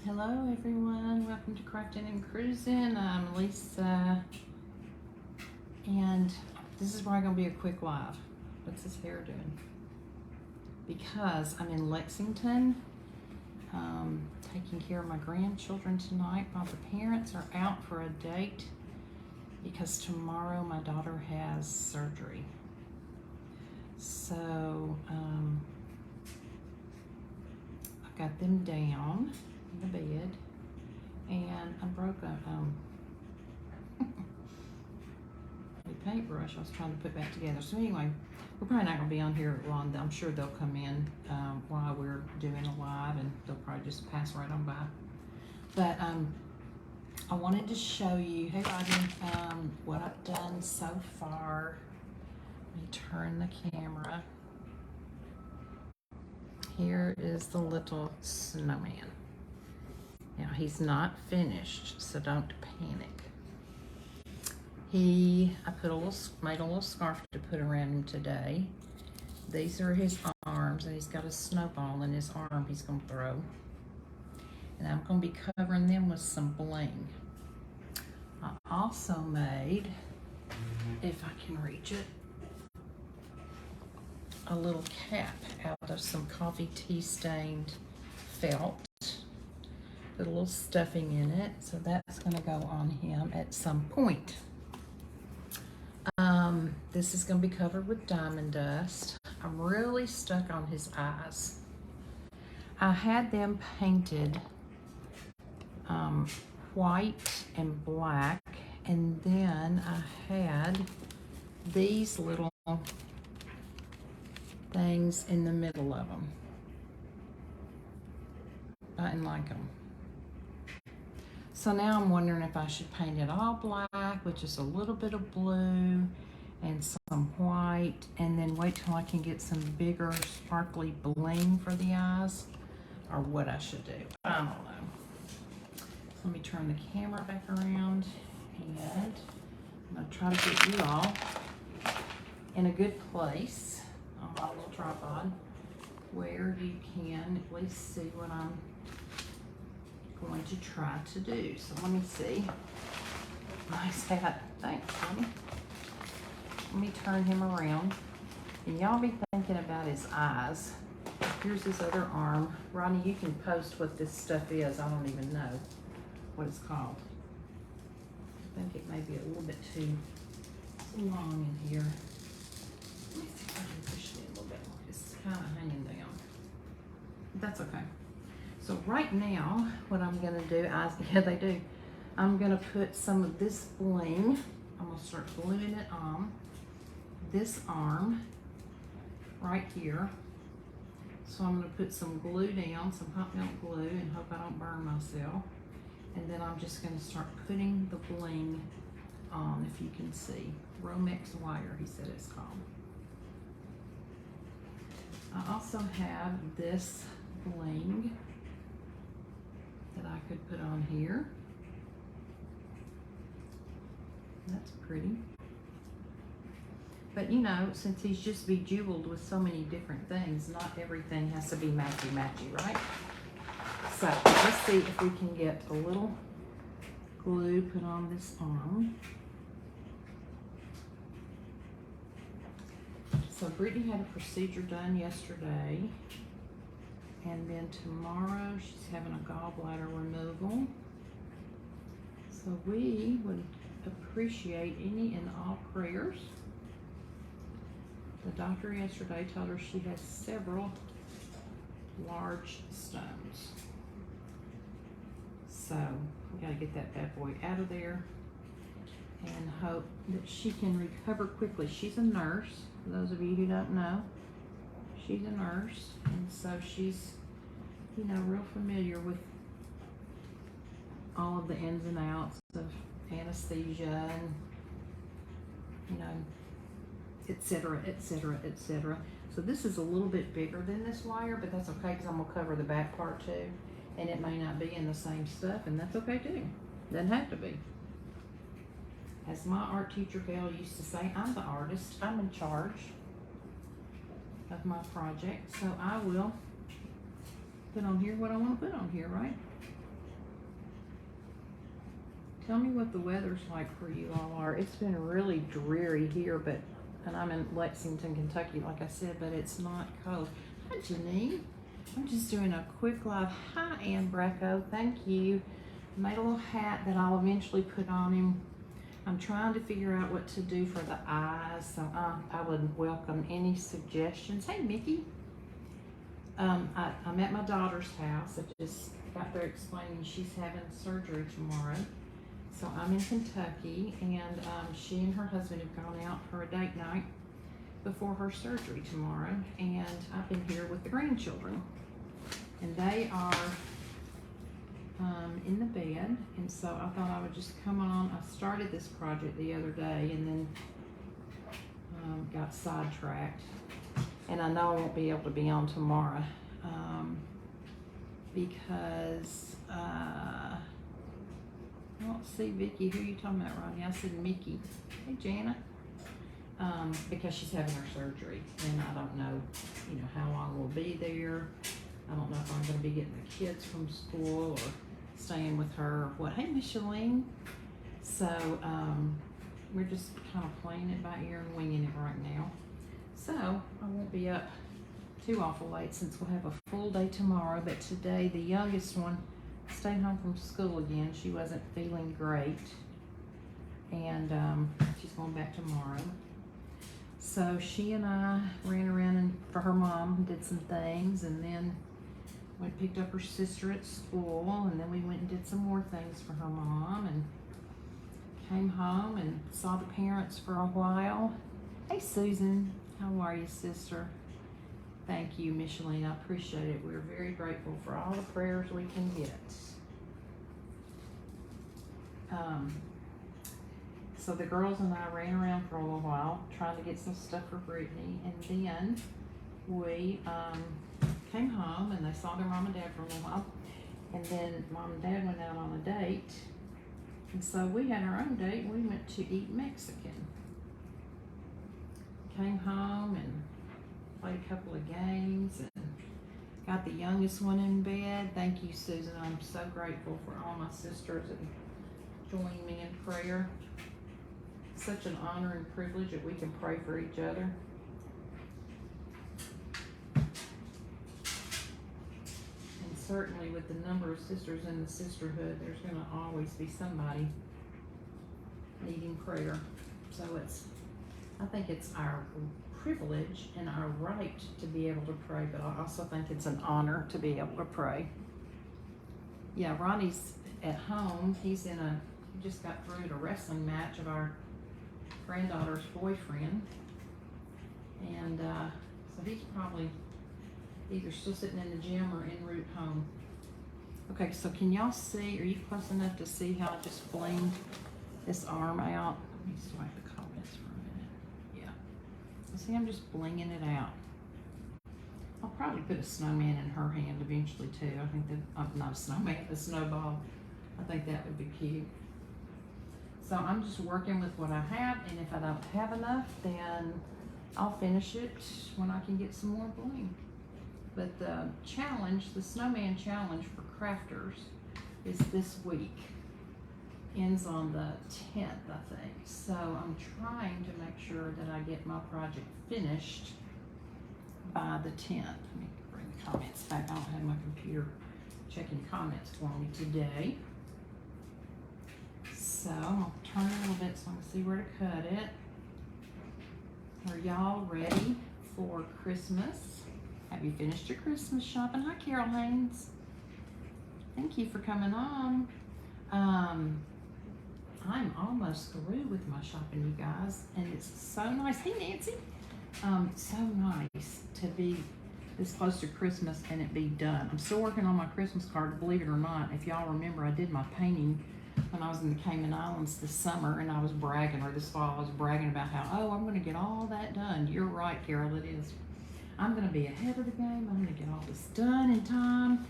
Hello everyone, welcome to Crafting and Cruising. I'm Lisa, and this is probably going to be a quick live. What's this hair doing? Because I'm in Lexington, taking care of my grandchildren tonight while the parents are out for a date because tomorrow my daughter has surgery. So I got them down in the bed, and I broke a paintbrush I was trying to put back together. So anyway, we're probably not going to be on here long. I'm sure they'll come in while we're doing a live, and they'll probably just pass right on by. But I wanted to show you, hey Rodney, what I've done so far. Let me turn the camera. Here is the little snowman. Now he's not finished, so don't panic. I made a little scarf to put around him today. These are his arms, and he's got a snowball in his arm he's gonna throw. And I'm gonna be covering them with some bling. I also made, if I can reach it, a little cap out of some coffee tea stained felt. Put a little stuffing in it, so that's gonna go on him at some point. This is going to be covered with diamond dust. I'm really stuck on his eyes. I had them painted white and black, and then I had these little things in the middle of them. I didn't like them. So now I'm wondering if I should paint it all black with just a little bit of blue and some white, and then wait till I can get some bigger sparkly bling for the eyes, or what I should do. I don't know. Let me turn the camera back around, and I'm gonna try to get you all in a good place on my little tripod where you can at least see what I'm going to try to do. So let me see. Nice hat. Thanks, honey. Let me turn him around. And y'all be thinking about his eyes. Here's his other arm. Ronnie, you can post what this stuff is. I don't even know what it's called. I think it may be a little bit too long in here. Let me see if I can push it a little bit more. It's kind of hanging down. That's okay. So right now, what I'm gonna do, yeah, they do. I'm gonna put some of this bling. I'm gonna start gluing it on this arm right here. So I'm gonna put some glue down, some hot melt glue, and hope I don't burn myself. And then I'm just gonna start putting the bling on, if you can see. Romex wire, he said it's called. I also have this bling that I could put on here. That's pretty. But you know, since he's just bejeweled with so many different things, not everything has to be matchy-matchy, right? So let's see if we can get a little glue put on this arm. So Brittany had a procedure done yesterday. And then tomorrow she's having a gallbladder removal. So we would appreciate any and all prayers. The doctor yesterday told her she has several large stones. So we gotta get that bad boy out of there and hope that she can recover quickly. She's a nurse, for those of you who don't know. She's a nurse, and so she's, you know, real familiar with all of the ins and outs of anesthesia and, you know, etc., etc., etc. So this is a little bit bigger than this wire, but that's okay because I'm gonna cover the back part too, and it may not be in the same stuff, and that's okay too. Doesn't have to be. As my art teacher gal used to say, I'm the artist. I'm in charge of my project, so I will put on here what I want to put on here, right? Tell me what the weather's like where you all are. It's been really dreary here, and I'm in Lexington, Kentucky, like I said, but it's not cold. Hi, Janine. I'm just doing a quick live. Hi, Ann Bracco. Thank you. Made a little hat that I'll eventually put on him. I'm trying to figure out what to do for the eyes, so I would welcome any suggestions. Hey, Mickey. I'm at my daughter's house. I just got there explaining she's having surgery tomorrow. So I'm in Kentucky, and she and her husband have gone out for a date night before her surgery tomorrow, and I've been here with the grandchildren. And they are in the bed, and so I thought I would just come on. I started this project the other day and then got sidetracked. And I know I won't be able to be on tomorrow because I don't see Vicky. Who are you talking about, Ronnie? I said Mickey. Hey, Jana. Because she's having her surgery, and I don't know, how long we'll be there. I don't know if I'm going to be getting the kids from school or staying with her or what. Hey, Micheline. So we're just kind of playing it by ear and winging it right now. So I won't be up too awful late since we'll have a full day tomorrow. But today, the youngest one stayed home from school again. She wasn't feeling great, and she's going back tomorrow. So she and I ran around and for her mom, did some things, and then went and picked up her sister at school, and then we went and did some more things for her mom, and came home and saw the parents for a while. Hey, Susan. How are you, sister? Thank you, Micheline. I appreciate it. We're very grateful for all the prayers we can get. So the girls and I ran around for a little while trying to get some stuff for Brittany, and then we came home and they saw their mom and dad for a little while, and then mom and dad went out on a date, and so we had our own date. We went to eat Mexican. Came home and played a couple of games and got the youngest one in bed. Thank you, Susan. I'm so grateful for all my sisters and joining me in prayer. Such an honor and privilege that we can pray for each other. And certainly with the number of sisters in the sisterhood, there's going to always be somebody needing prayer. So I think it's our privilege and our right to be able to pray, but I also think it's an honor to be able to pray. Yeah, Ronnie's at home. He just got through at a wrestling match of our granddaughter's boyfriend, and so he's probably either still sitting in the gym or en route home. Okay, so can y'all see, are you close enough to see how I just blinged this arm out? Let me swipe the comments for a minute. Yeah, see, I'm just blinging it out. I'll probably put a snowman in her hand eventually too. I think that, not a snowman, a snowball. I think that would be cute. So I'm just working with what I have, and if I don't have enough, then I'll finish it when I can get some more bling. But the challenge, the snowman challenge for crafters is this week. Ends on the 10th, I think. So I'm trying to make sure that I get my project finished by the 10th. Let me bring the comments back. I don't have my computer checking comments for me today. So I'll turn it a little bit so I can see where to cut it. Are y'all ready for Christmas? Have you finished your Christmas shopping? Hi, Carol Haynes. Thank you for coming on. I'm almost through with my shopping, you guys, and it's so nice. Hey, Nancy. So nice to be this close to Christmas and it be done. I'm still working on my Christmas card, believe it or not. If y'all remember, I did my painting when I was in the Cayman Islands this summer, and I was bragging, or this fall, I was bragging about how, oh, I'm going to get all that done. You're right, Carol, it is. I'm going to be ahead of the game. I'm going to get all this done in time.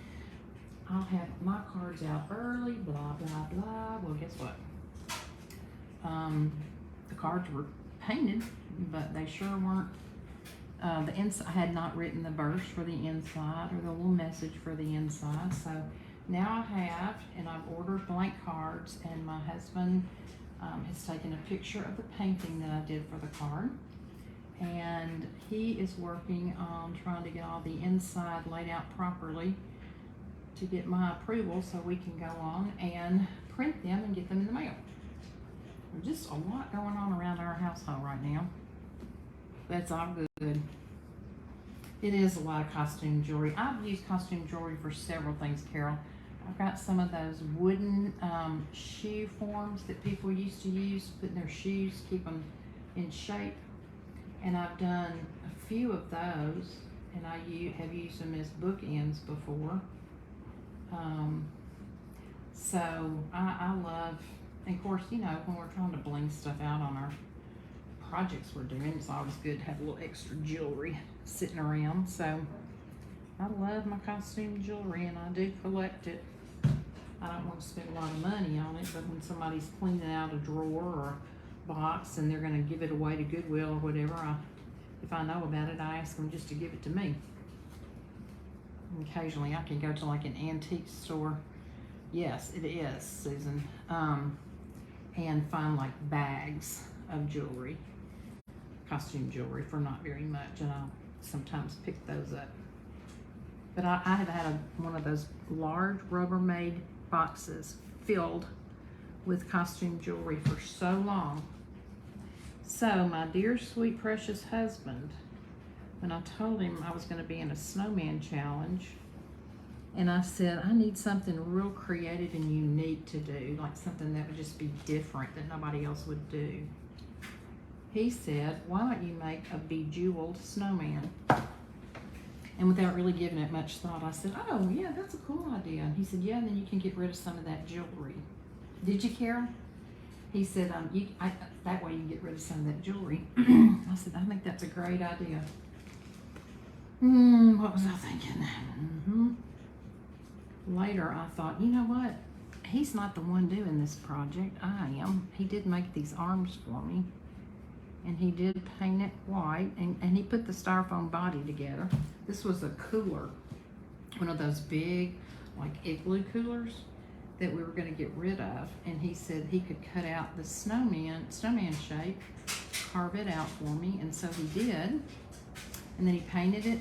I'll have my cards out early, blah, blah, blah. Well, guess what? The cards were painted, but they sure weren't. The inside, I had not written the verse for the inside or the little message for the inside, so Now I have, and I've ordered blank cards, and my husband has taken a picture of the painting that I did for the card. And he is working on trying to get all the inside laid out properly to get my approval so we can go on and print them and get them in the mail. There's just a lot going on around our household right now. That's all good. It is a lot of costume jewelry. I've used costume jewelry for several things, Carol. I've got some of those wooden shoe forms that people used to use, put in their shoes, keep them in shape. And I've done a few of those, and I have used them as bookends before. So I love, and of course, you know, when we're trying to bling stuff out on our projects we're doing, it's always good to have a little extra jewelry sitting around. So I love my costume jewelry, and I do collect it. I don't want to spend a lot of money on it, but when somebody's cleaning out a drawer or a box and they're going to give it away to Goodwill or whatever, if I know about it, I ask them just to give it to me. And occasionally I can go to like an antique store. Yes, it is, Susan. And find like bags of jewelry, costume jewelry, for not very much, and I'll sometimes pick those up. But I have had one of those large Rubbermaid boxes filled with costume jewelry for so long. So my dear, sweet, precious husband, when I told him I was going to be in a snowman challenge, and I said, I need something real creative and unique to do, like something that would just be different that nobody else would do. He said, why don't you make a bejeweled snowman? And without really giving it much thought, I said, oh yeah, that's a cool idea. And he said, yeah, and then you can get rid of some of that jewelry. Did you, Carol? He said, that way you can get rid of some of that jewelry. I said, I think that's a great idea. What was I thinking? Later, I thought, you know what? He's not the one doing this project. I am. He did make these arms for me. And he did paint it white, and he put the styrofoam body together. This was a cooler, one of those big, like igloo coolers that we were going to get rid of. And he said he could cut out the snowman shape, carve it out for me, and so he did. And then he painted it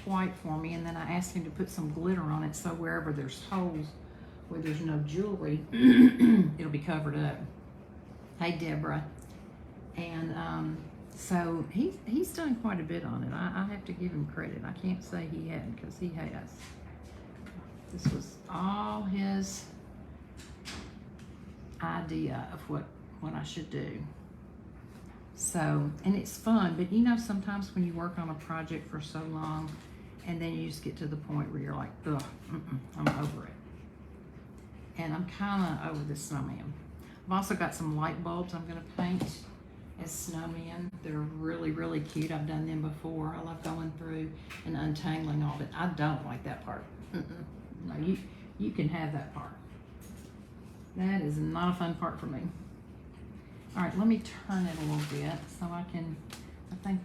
white for me, and then I asked him to put some glitter on it so wherever there's holes where there's no jewelry, it'll be covered up. Hey, Deborah. And so he's done quite a bit on it. I have to give him credit. I can't say he hadn't, because he has. This was all his idea of what I should do. So, and it's fun, but you know, sometimes when you work on a project for so long, and then you just get to the point where you're like, ugh, I'm over it. And I'm kind of over this snowman. I've also got some light bulbs I'm going to paint as snowmen. They're really, really cute. I've done them before. I love going through and untangling all of it. I don't like that part. No, you can have that part. That is not a fun part for me. All right, let me turn it a little bit so I think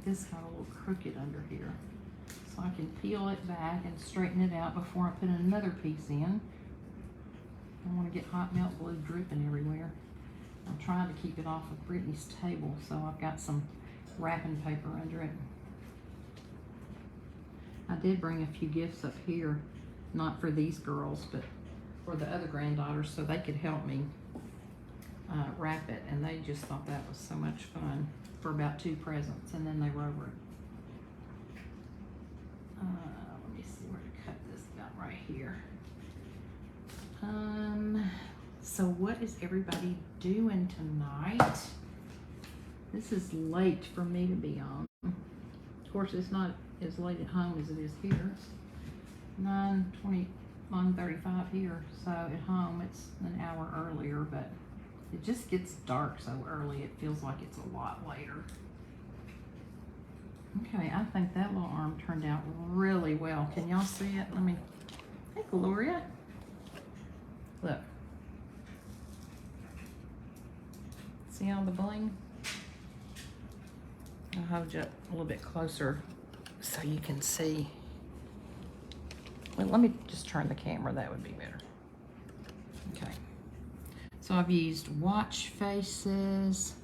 this got a little crooked under here. So I can peel it back and straighten it out before I put another piece in. I want to get hot melt glue dripping everywhere. I'm trying to keep it off of Brittany's table, so I've got some wrapping paper under it. I did bring a few gifts up here, not for these girls, but for the other granddaughters, so they could help me wrap it, and they just thought that was so much fun for about 2 presents, and then they were over it. Let me see where to cut this, about right here. So what is everybody doing tonight? This is late for me to be on. Of course, it's not as late at home as it is here. It's 9:35 here, so at home it's an hour earlier, but it just gets dark so early, it feels like it's a lot later. Okay, I think that little arm turned out really well. Can y'all see it? Let me, hey Gloria. Look. See all the bling? I'll hold you up a little bit closer so you can see. Well, let me just turn the camera, that would be better. Okay. So I've used watch faces,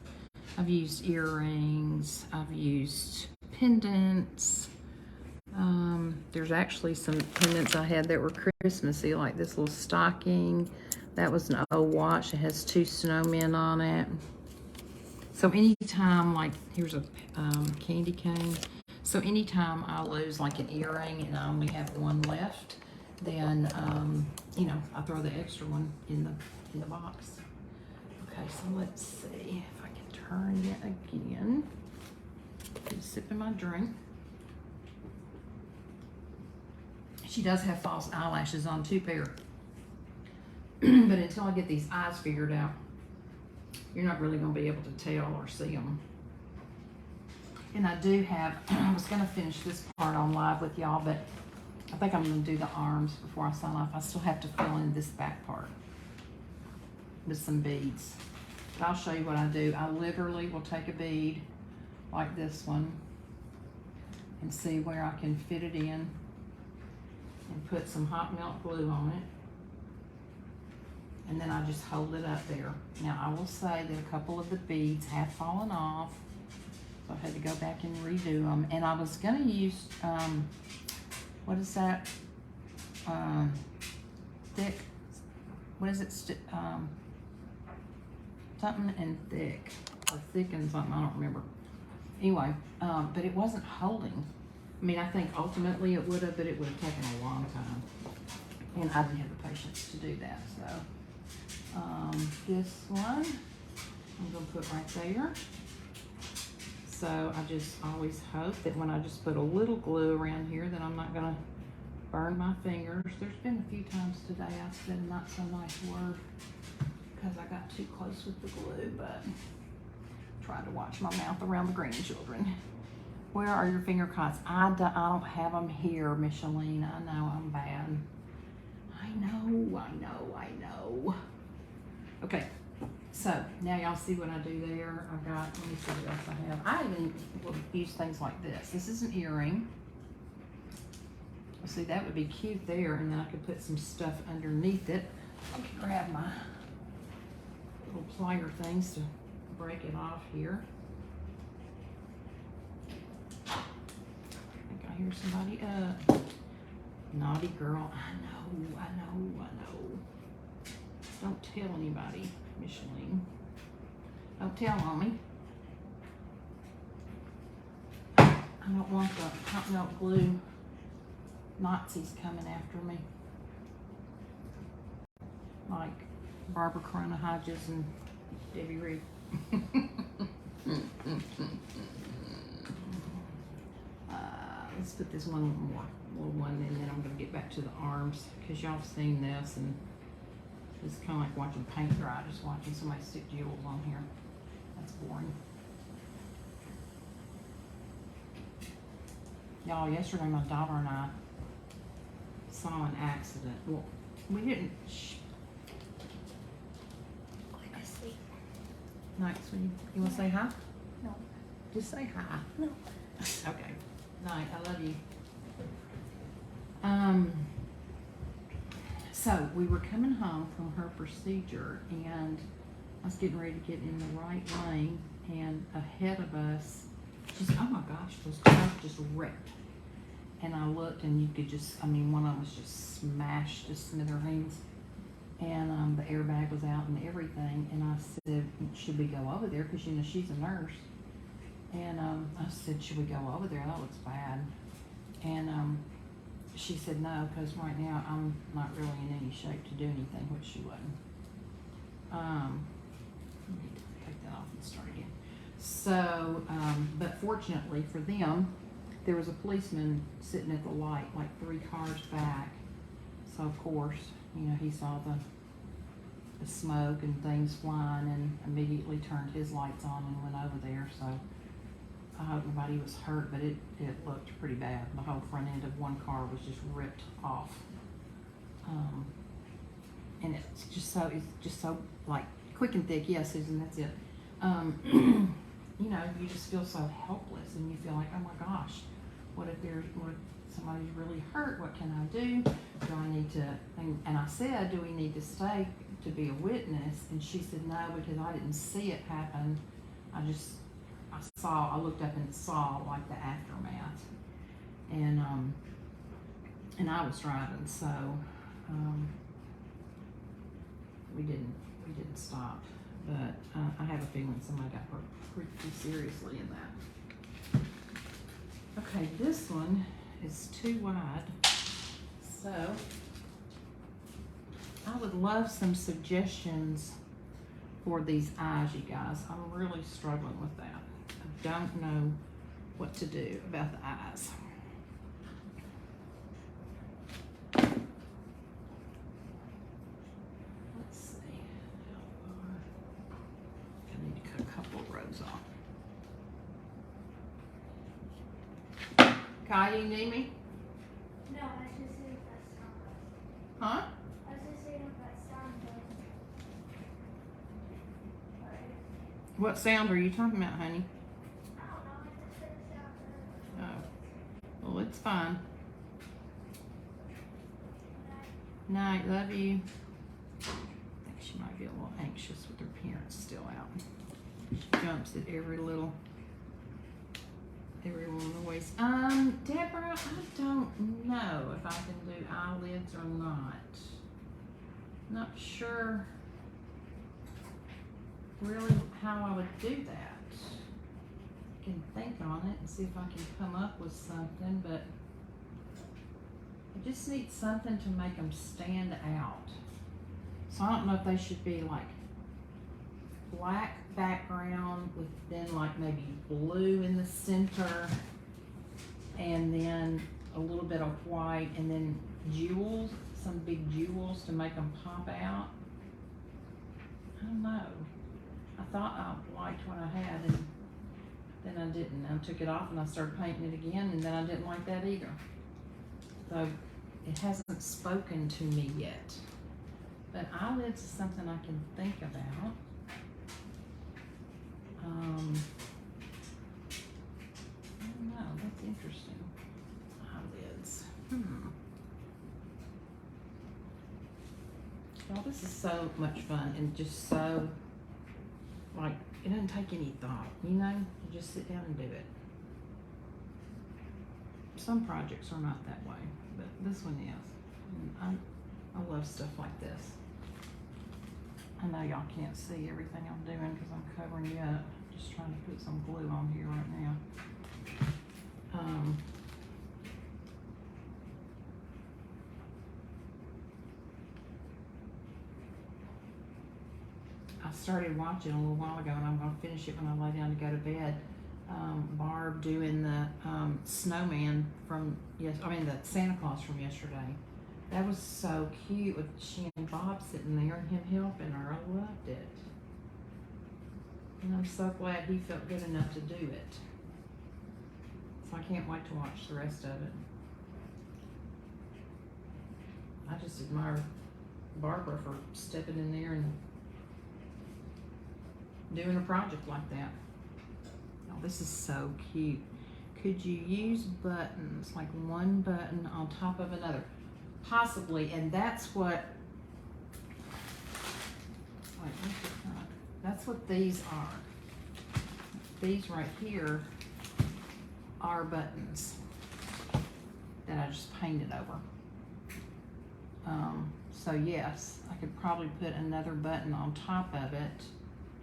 I've used earrings, I've used pendants. There's actually some pendants I had that were Christmassy, like this little stocking. That was an old watch. It has 2 snowmen on it. So anytime, like, here's a candy cane. So anytime I lose like an earring and I only have one left, then, you know, I throw the extra one in the box. Okay, so let's see if I can turn it again. Just sipping my drink. She does have false eyelashes on, 2 pair. But until I get these eyes figured out, you're not really going to be able to tell or see them. And I do have, I was going to finish this part on live with y'all, but I think I'm going to do the arms before I sign off. I still have to fill in this back part with some beads. But I'll show you what I do. I literally will take a bead like this one and see where I can fit it in and put some hot melt glue on it. And then I just hold it up there. Now I will say that a couple of the beads have fallen off, so I had to go back and redo them. And I was gonna use, what is that? Thick, what is it? Something and thick, or thick and something, I don't remember. Anyway, but it wasn't holding. I mean, I think ultimately it would have, but it would have taken a long time. And I didn't have the patience to do that, so. This one, I'm gonna put right there. So I just always hope that when I just put a little glue around here that I'm not gonna burn my fingers. There's been a few times today I've said not so nice word because I got too close with the glue, but trying to watch my mouth around the grandchildren. Where are your finger cuts? I don't have them here, Micheline. I know I'm bad. I know. Okay, so now y'all see what I do there. I've got, let me see what else I have. I even will use things like this. This is an earring. See, that would be cute there, and then I could put some stuff underneath it. I can grab my little plier things to break it off here. I think I hear somebody up. Naughty girl. I know. Don't tell anybody, Micheline. Don't tell on me. I don't want the hot melt glue Nazis coming after me. Like Barbara Corona Hodges and Debbie Reed. Let's put this one more, little one, and then I'm going to get back to the arms because y'all have seen this, and it's kind of like watching paint dry, just watching somebody stick jewels on here. That's boring. Y'all, yesterday my daughter and I saw an accident. Well, we didn't. Nice. You want to say hi? No. Just say hi. No. Okay. Night. I love you. So we were coming home from her procedure, and I was getting ready to get in the right lane, and ahead of us, just, oh my gosh, those cars just ripped. And I looked, and you could just, I mean, one of them was just smashed to smithereens, and the airbag was out and everything. And I said, should we go over there? Because, you know, she's a nurse. And I said, should we go over there? That looks bad. And she said no, because right now I'm not really in any shape to do anything, which she wasn't. Let me take that off and start again. So, but fortunately for them, there was a policeman sitting at the light, like 3 cars back. So of course, you know, he saw the smoke and things flying, and immediately turned his lights on and went over there. So I hope nobody was hurt, but it looked pretty bad. The whole front end of one car was just ripped off. And it's just so like quick and thick. Yeah, Susan, that's it. You know, you just feel so helpless, and you feel like, oh my gosh, what if somebody's really hurt. What can I do? Do I need to, and I said, do we need to stay to be a witness? And she said, no, because I didn't see it happen. I looked up and saw like the aftermath. And I was driving, so we didn't stop. But I have a feeling somebody got hurt pretty seriously in that. Okay, this one is too wide, so I would love some suggestions for these eyes, you guys. I'm really struggling with that. I don't know what to do about the eyes. Let's see how far. I need to cut a couple of rows off. Kai, you need me? No, I was just saying that sound. Huh? I was just saying that sound. What sound are you talking about, honey? I don't know, I just said sound. Oh, well, it's fine. Night, love you. I think she might be a little anxious with her parents still out. She jumps at every little noise. Deborah, I don't know if I can do eyelids or not. Not sure really how I would do that. I can think on it and see if I can come up with something, but I just need something to make them stand out. So I don't know if they should be like black background with then like maybe blue in the center and then a little bit of white and then jewels, some big jewels to make them pop out. I don't know. I thought I liked what I had and then I didn't. I took it off and I started painting it again and then I didn't like that either. So it hasn't spoken to me yet. But eyelids is something I can think about. I don't know, that's interesting. Eyelids. Well, this is so much fun and just so, like, it doesn't take any thought, you know? You just sit down and do it. Some projects are not that way, but this one is. And I love stuff like this. I know y'all can't see everything I'm doing because I'm covering you up. Just trying to put some glue on here right now. I started watching a little while ago and I'm going to finish it when I lay down to go to bed. Barb doing the snowman from, the Santa Claus from yesterday. That was so cute with she and Bob sitting there and him helping her. I loved it. And I'm so glad he felt good enough to do it. So I can't wait to watch the rest of it. I just admire Barbara for stepping in there and doing a project like that. Oh, this is so cute. Could you use buttons, like one button on top of another? Possibly, and that's what, that's what these are. These right here are buttons that I just painted over. So yes, I could probably put another button on top of it,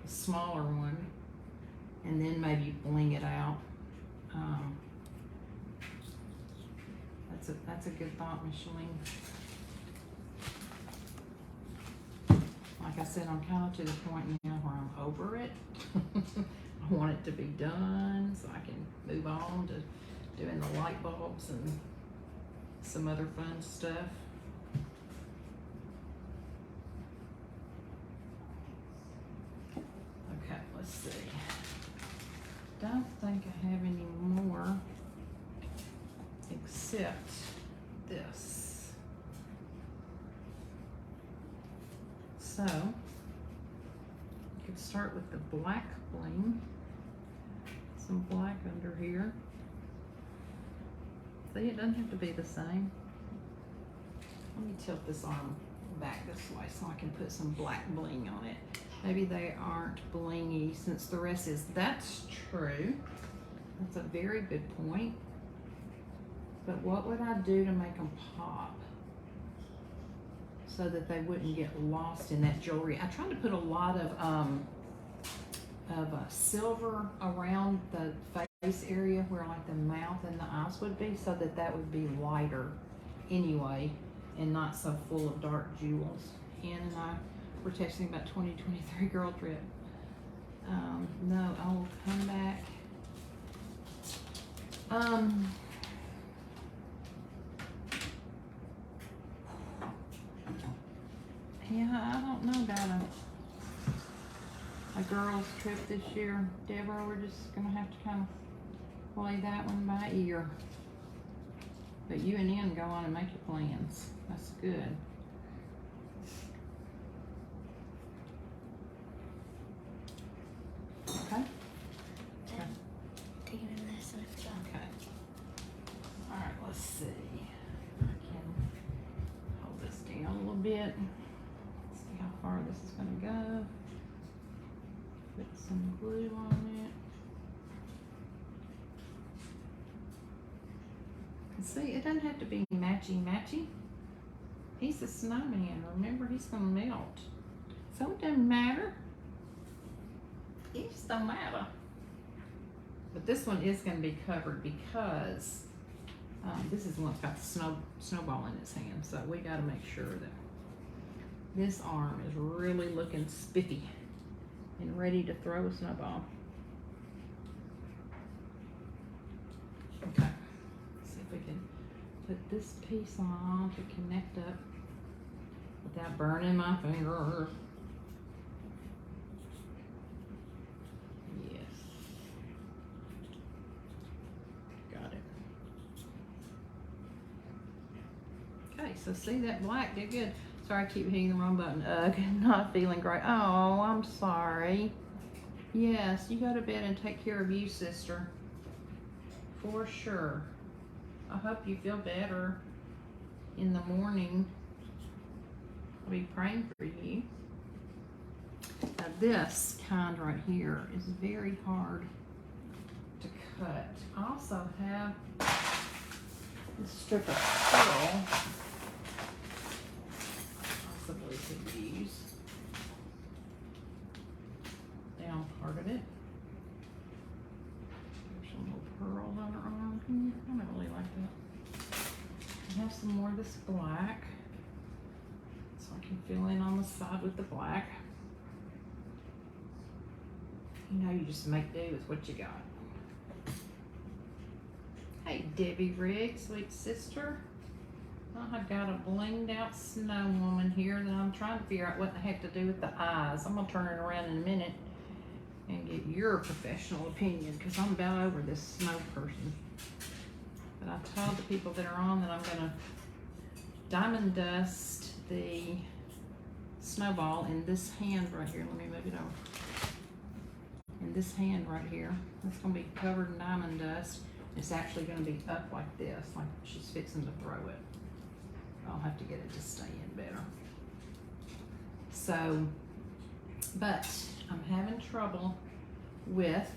a smaller one, and then maybe bling it out. That's a good thought, Micheline. Like I said, I'm kind of to the point now where I'm over it. I want it to be done so I can move on to doing the light bulbs and some other fun stuff. Okay, let's see. Don't think I have any more except this. So, you could start with the black bling, some black under here, See, it doesn't have to be the same. Let me tilt this arm back this way so I can put some black bling on it. Maybe they aren't blingy since the rest is. That's true. That's a very good point. But what would I do to make them pop so that they wouldn't get lost in that jewelry? I tried to put a lot of silver around the face area where like the mouth and the eyes would be, so that that would be lighter anyway and not so full of dark jewels. Ann and I were texting about 2023 girl trip. No, I will come back. Yeah, I don't know about a girls trip this year, Deborah. We're just gonna have to kind of play that one by ear. But you and Ann go on and make your plans. That's good. Okay. Okay. Taking a lesson. Okay. All right. Let's see. I can hold this down a little bit. See how far this is gonna go. Put some glue on it. And see, it doesn't have to be matchy-matchy. He's a snowman. Remember, he's gonna melt. So it doesn't matter. It just don't matter. But this one is gonna be covered because this is the one that's got the snowball in its hand. So we gotta make sure that this arm is really looking spiffy and ready to throw a snowball. Okay, let's see if we can put this piece on to connect up without burning my finger. Yes. Got it. Okay, so see that black did good. Sorry, I keep hitting the wrong button. Ugh, not feeling great. Oh, I'm sorry. Yes, you go to bed and take care of you, sister. For sure. I hope you feel better in the morning. I'll be praying for you. Now this kind right here is very hard to cut. I also have this strip of pearl. Possibly could use down part of it. There's some little pearls on her arm. I don't really like that. I have some more of this black, so I can fill in on the side with the black. You know, you just make do with what you got. Hey, Debbie Rigg, sweet sister. I've got a blinged out snow woman here that I'm trying to figure out what the heck to do with the eyes. I'm gonna turn it around in a minute and get your professional opinion because I'm about over this snow person. But I told the people that are on that I'm gonna diamond dust the snowball in this hand right here. Let me move it over. In this hand right here. It's gonna be covered in diamond dust. It's actually gonna be up like this, like she's fixing to throw it. I'll have to get it to stay in better. So, but I'm having trouble with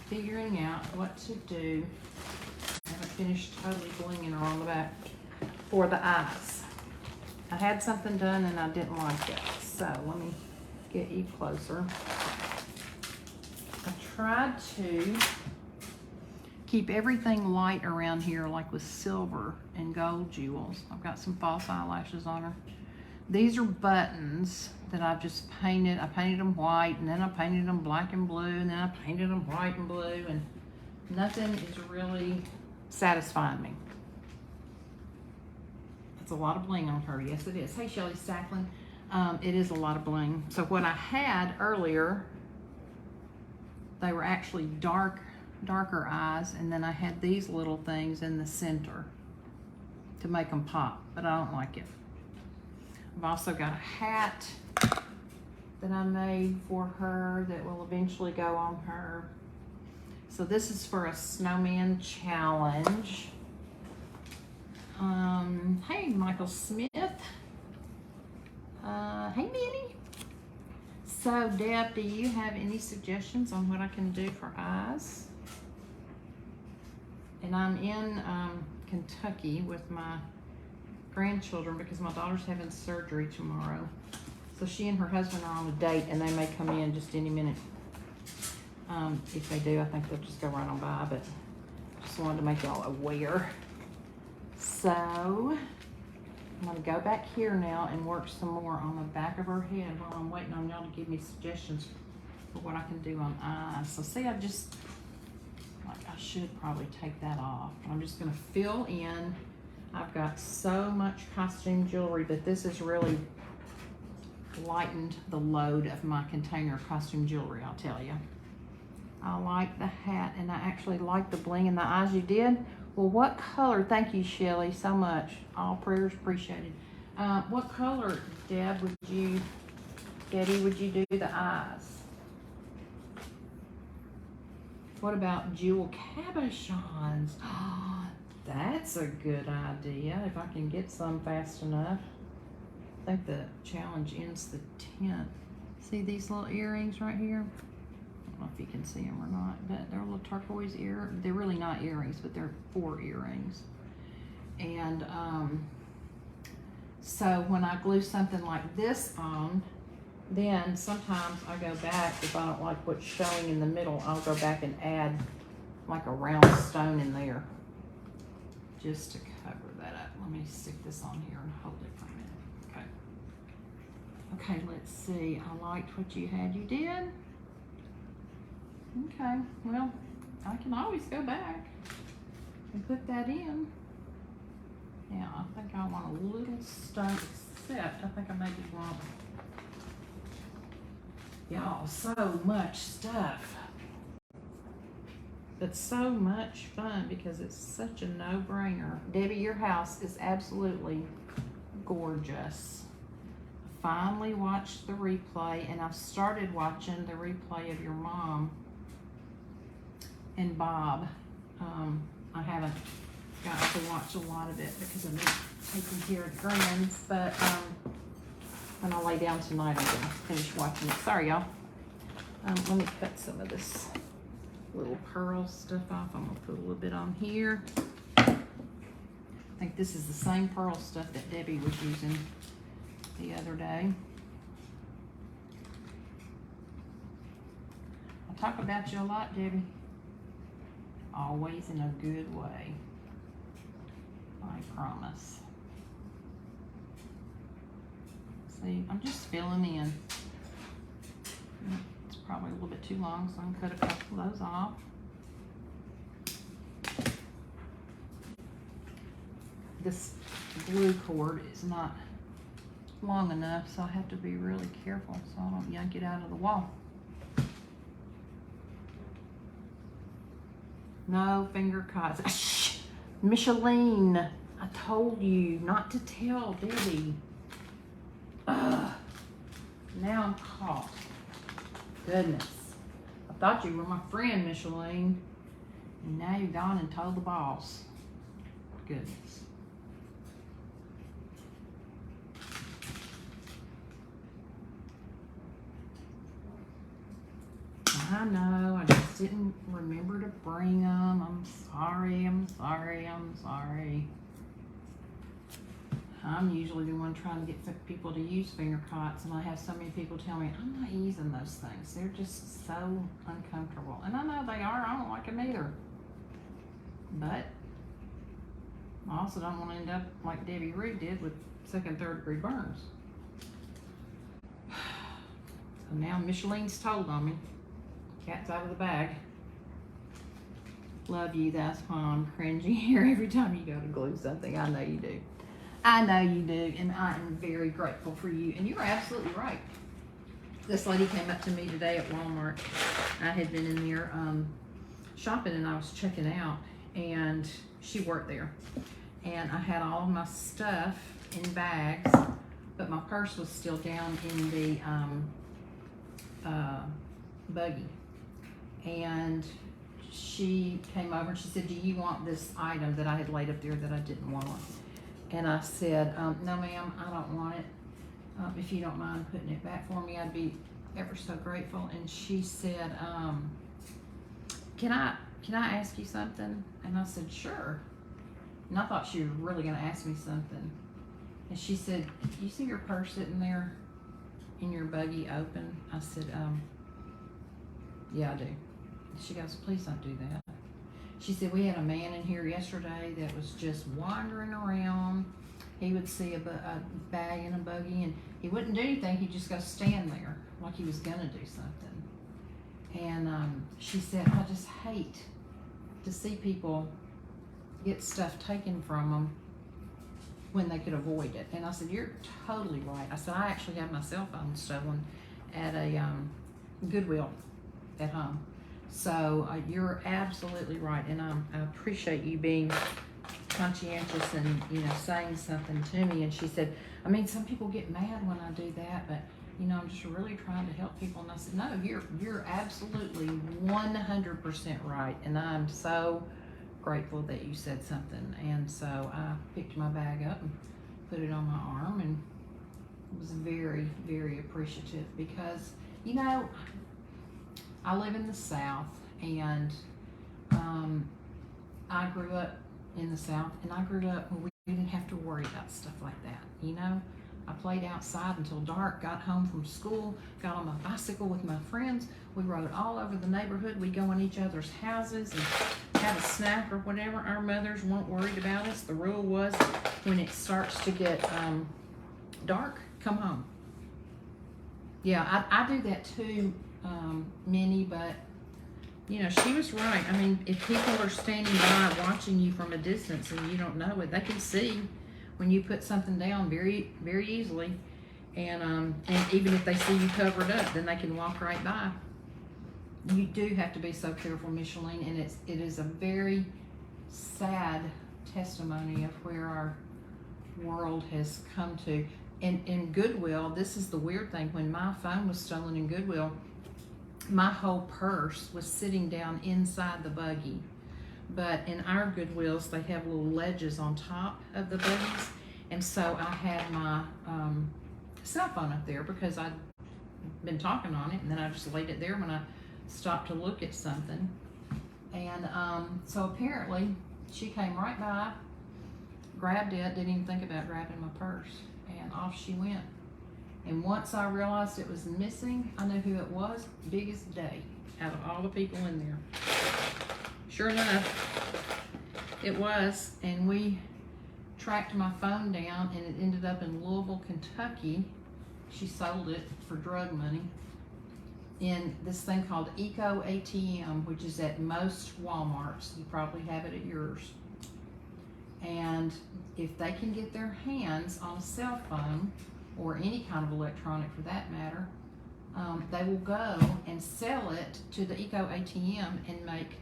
figuring out what to do. I haven't finished totally blinging her on the back for the eyes. I had something done and I didn't like it. So let me get you closer. I tried to keep everything light around here, like with silver and gold jewels. I've got some false eyelashes on her. These are buttons that I've just painted. I painted them white, and then I painted them black and blue, and then I painted them white and blue, and nothing is really satisfying me. It's a lot of bling on her. Yes, it is. Hey, Shelly Stacklin. It is a lot of bling. So what I had earlier, they were actually darker eyes, and then I had these little things in the center to make them pop, but I don't like it. I've also got a hat that I made for her that will eventually go on her. So this is for a snowman challenge. Okay, Michael Smith. Hey, Minnie. So, Deb, do you have any suggestions on what I can do for eyes? And I'm in Kentucky with my grandchildren because my daughter's having surgery tomorrow. So she and her husband are on a date, and they may come in just any minute. If they do, I think they'll just go right on by, but just wanted to make y'all aware. So I'm gonna go back here now and work some more on the back of her head while I'm waiting on y'all to give me suggestions for what I can do on eyes. So see, I should probably take that off. I'm just gonna fill in. I've got so much costume jewelry, but this has really lightened the load of my container of costume jewelry, I'll tell you. I like the hat, and I actually like the bling in the eyes you did. Well, what color? Thank you, Shelly, so much. All prayers appreciated. What color, Debbie, would you do the eyes? What about jewel cabochons? Oh, that's a good idea if I can get some fast enough. I think the challenge ends the 10th. See these little earrings right here? I don't know if you can see them or not, but they're little turquoise they're really not earrings, but they're 4 earrings. And so when I glue something like this on, then sometimes I go back, if I don't like what's showing in the middle, I'll go back and add like a round stone in there just to cover that up. Let me stick this on here and hold it for a minute. Okay. Okay, let's see. I liked what you had. You did? Okay, well, I can always go back and put that in. Now, I think I want a little stone, except I think I may be wrong. Y'all, so much stuff. But so much fun because it's such a no-brainer. Debbie, your house is absolutely gorgeous. I finally watched the replay, and I've started watching the replay of your mom and Bob. I haven't got to watch a lot of it because I'm taking care of the grands, but when I lay down tonight, I'm gonna finish watching it. Sorry, y'all. Let me cut some of this little pearl stuff off. I'm gonna put a little bit on here. I think this is the same pearl stuff that Debbie was using the other day. I talk about you a lot, Debbie. Always in a good way. I promise. See, I'm just filling in. It's probably a little bit too long, so I'm gonna cut a couple of those off. This glue cord is not long enough, so I have to be really careful so I don't yank it out of the wall. No finger cuts. Shh, Micheline, I told you not to tell Debbie. Ugh. Now I'm caught. Goodness. I thought you were my friend, Micheline. And now you've gone and told the boss. Goodness. I know, I just didn't remember to bring them. I'm sorry. I'm usually the one trying to get people to use finger cots, and I have so many people tell me, I'm not using those things. They're just so uncomfortable. And I know they are. I don't like them either. But I also don't want to end up like Debbie Reed did with 2nd and 3rd degree burns. So now Micheline's told on me. Cat's out of the bag. Love you. That's why I'm cringing here every time you go to glue something. I know you do. I know you do, and I am very grateful for you. And you're absolutely right. This lady came up to me today at Walmart. I had been in there shopping, and I was checking out, and she worked there. And I had all of my stuff in bags, but my purse was still down in the buggy. And she came over and she said, do you want this item that I had laid up there that I didn't want? And I said, no ma'am, I don't want it. If you don't mind putting it back for me, I'd be ever so grateful. And she said, can I ask you something? And I said, sure. And I thought she was really gonna ask me something. And she said, you see your purse sitting there in your buggy open? I said, yeah, I do. She goes, please don't do that. She said, we had a man in here yesterday that was just wandering around. He would see a bag in a buggy and he wouldn't do anything. He'd just go stand there like he was gonna do something. And she said, I just hate to see people get stuff taken from them when they could avoid it. And I said, you're totally right. I said, I actually have my cell phone stolen at a Goodwill at home. So you're absolutely right, and I appreciate you being conscientious and, you know, saying something to me. And she said, I mean, some people get mad when I do that, but you know, I'm just really trying to help people. And I said, no, you're absolutely 100% right, and I'm so grateful that you said something. And so I picked my bag up and put it on my arm, and was very, very appreciative because, you know, I live in the South, and I grew up in the South, and I grew up where we didn't have to worry about stuff like that. You know, I played outside until dark, got home from school, got on my bicycle with my friends. We rode all over the neighborhood. We'd go in each other's houses and have a snack or whatever. Our mothers weren't worried about us. The rule was when it starts to get dark, come home. Yeah, I do that too, Minnie, but you know, she was right. I mean, if people are standing by watching you from a distance and you don't know it, they can see when you put something down very, very easily. And even if they see you covered up, then they can walk right by. You do have to be so careful, Micheline, and it is a very sad testimony of where our world has come to. In Goodwill, this is the weird thing. When my phone was stolen in Goodwill, my whole purse was sitting down inside the buggy. But in our Goodwills, they have little ledges on top of the buggies. And so I had my cell phone up there because I'd been talking on it, and then I just laid it there when I stopped to look at something. And so apparently she came right by, grabbed it, didn't even think about grabbing my purse, and off she went. And once I realized it was missing, I knew who it was, biggest day out of all the people in there. Sure enough, it was, and we tracked my phone down, and it ended up in Louisville, Kentucky. She sold it for drug money in this thing called Eco ATM, which is at most Walmarts. You probably have it at yours. And if they can get their hands on a cell phone, or any kind of electronic for that matter, they will go and sell it to the Eco ATM and make,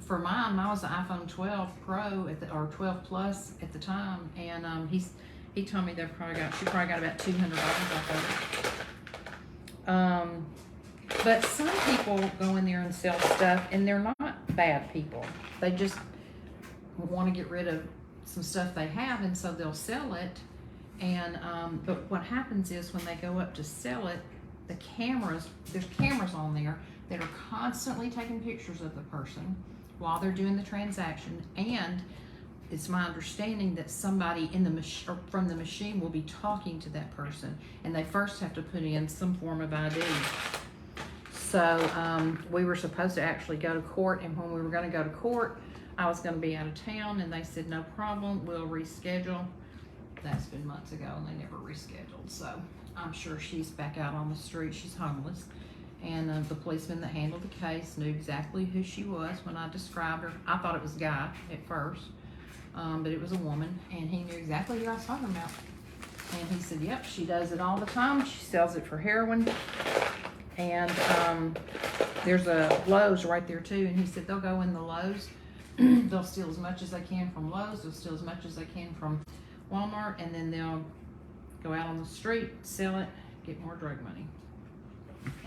for mine was the iPhone 12 Pro or 12 Plus at the time, and he told me she probably got about $200 off of it. But some people go in there and sell stuff, and they're not bad people. They just want to get rid of some stuff they have, and so they'll sell it. And but what happens is when they go up to sell it, there's cameras on there that are constantly taking pictures of the person while they're doing the transaction. And it's my understanding that somebody in the from the machine will be talking to that person, and they first have to put in some form of ID. So we were supposed to actually go to court, and when we were going to go to court, I was going to be out of town, and they said no problem, we'll reschedule. That's been months ago, and they never rescheduled. So I'm sure she's back out on the street. She's homeless. And the policeman that handled the case knew exactly who she was when I described her. I thought it was a guy at first, but it was a woman, and he knew exactly who I was talking about. And he said, yep, she does it all the time. She sells it for heroin. And there's a Lowe's right there too. And he said they'll go in the Lowe's. They'll steal as much as they can from Lowe's. They'll steal as much as they can from Walmart, and then they'll go out on the street, sell it, get more drug money.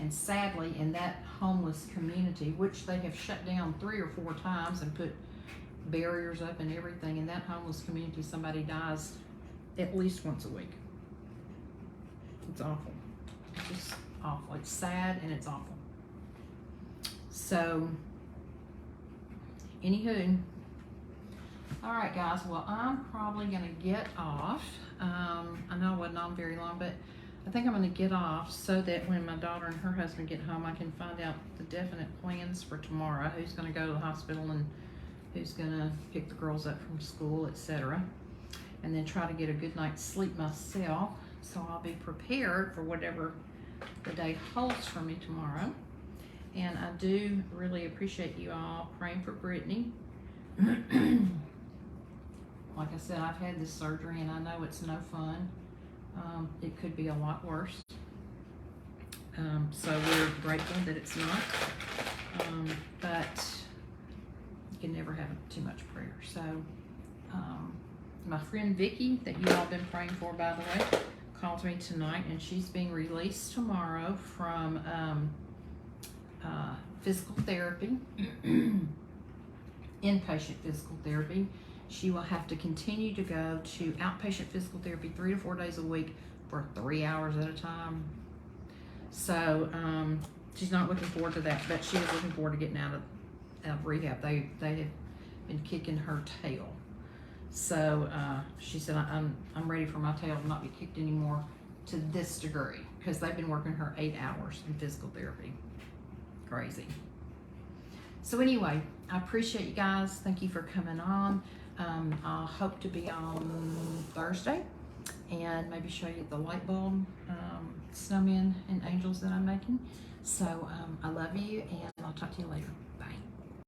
And sadly, in that homeless community, which they have shut down 3 or 4 times and put barriers up and everything. In that homeless community, somebody dies at least once a week. It's awful. It's just awful. It's sad and it's awful. So, anywho, all right, guys. Well, I'm probably gonna get off. I know I wasn't on very long, but I think I'm gonna get off so that when my daughter and her husband get home, I can find out the definite plans for tomorrow. Who's gonna go to the hospital and who's gonna pick the girls up from school, etc. And then try to get a good night's sleep myself, so I'll be prepared for whatever the day holds for me tomorrow. And I do really appreciate you all praying for Brittany. Like I said, I've had this surgery and I know it's no fun. It could be a lot worse. So we're grateful that it's not. But you can never have too much prayer. So my friend Vicky, that you all been praying for, by the way, called me tonight, and she's being released tomorrow from physical therapy, inpatient physical therapy. She will have to continue to go to outpatient physical therapy 3 to 4 days a week for 3 hours at a time. So she's not looking forward to that, but she is looking forward to getting out of rehab. They have been kicking her tail. So she said, I'm ready for my tail to not be kicked anymore to this degree, because they've been working her 8 hours in physical therapy. Crazy. So anyway, I appreciate you guys. Thank you for coming on. I hope to be on Thursday and maybe show you the light bulb, snowmen and angels that I'm making. So I love you, and I'll talk to you later.